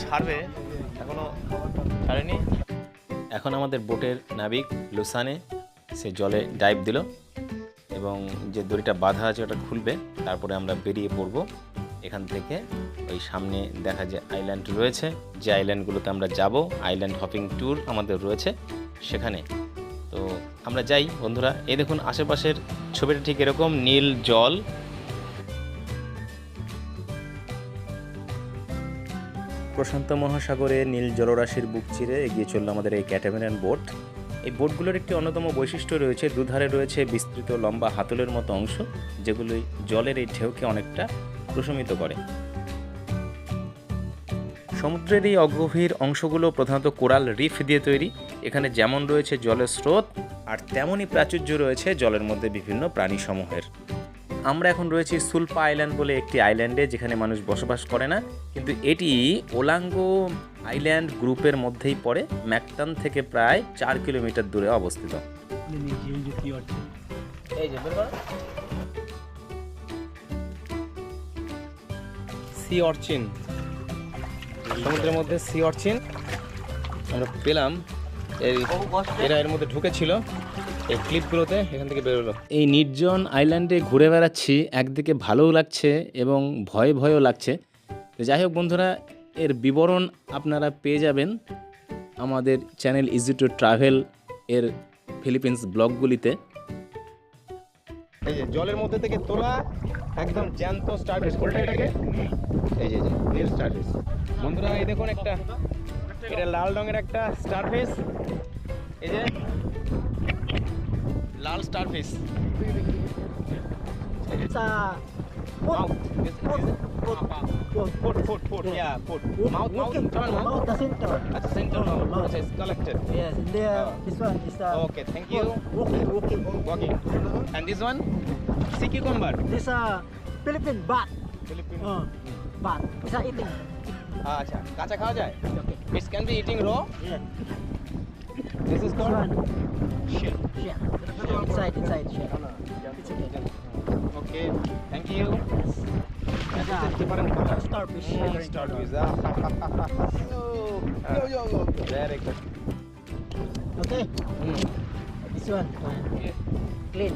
ছাড়বে, এখনো ছাড়েনি। এখন আমাদের বোটের নাবিক লুসানে সে জলে ডাইভ দিল এবং যে দড়িটা বাঁধা আছে ওটা খুলবে, তারপরে আমরা বেরিয়ে পড়ব এখান থেকে। ওই সামনে দেখা যায় আইল্যান্ড রয়েছে, যে আইল্যান্ডগুলোতে আমরা যাব, আইল্যান্ড হপিং ট্যুর আমাদের রয়েছে সেখানে। তো আমরা যাই বন্ধুরা। এই দেখুন আশেপাশের ছবিটা ঠিক এরকম, নীল জল। প্রশান্ত মহাসাগরে নীল জলরাশির বুক চিরে এগিয়ে চলল আমাদের এই ক্যাটামারান বোট। এই বোটগুলোর একটি অন্যতম বৈশিষ্ট্য রয়েছে, দুধারে রয়েছে বিস্তৃত লম্বা হাতলের মতো অংশ, যেগুলি জলের এই ঢেউকে অনেকটা প্রশমিত করে। সমুদ্রের এই অগভীর অংশগুলো প্রধানত কোরাল রিফ দিয়ে তৈরি। এখানে যেমন রয়েছে জলের স্রোত, আর তেমনই প্রাচুর্য রয়েছে জলের মধ্যে বিভিন্ন প্রাণীসমূহের। আমরা এখন রয়েছি সুলপা আইল্যান্ড বলে একটি আইল্যান্ডে, যেখানে মানুষ বসবাস করে না, কিন্তু এটি ওলাঙ্গো আইল্যান্ড গ্রুপের মধ্যেই পড়ে। ম্যাকটান থেকে প্রায় 4 কিলোমিটার দূরে অবস্থিত। সি অর্চিন, সমুদ্রের মধ্যে সি অর্চিন আমরা পেলাম। এরা এর মধ্যে ঢুকেছিল এই ক্লিপগুলোতে, এখান থেকে বেরোলো। এই নির্জন আইল্যান্ডে ঘুরে বেড়াচ্ছি, একদিকে ভালোও লাগছে এবং ভয়ও লাগছে। তো যাই হোক বন্ধুরা, এর বিবরণ আপনারা পেয়ে যাবেন আমাদের চ্যানেল ইজি টু ট্রাভেল এর ফিলিপিন্স ব্লগগুলিতে। এই যে জলের মধ্যে থেকে তোলা একদম জ্যান্ত স্টারফিশ, কোনটা এটাকে? এই যে নীল স্টারফিশ বন্ধুরা, এই দেখুন একটা, এটা লাল রঙের একটা স্টারফিশ। এই যে লাল starfish. Yes, there. This one is Okay, thank you. walking. And this one, sea cucumber. This Philippine bat. Philippine. Bat. It's eating. আচ্ছা, কাঁচা খাওয়া যায়? Okay. It can be eating raw. Yeah. This is This called one. shell. Yeah. Inside. It's okay. Okay, thank you. Yeah. Starfish. Starfish. Very good. Okay. This one. Clean.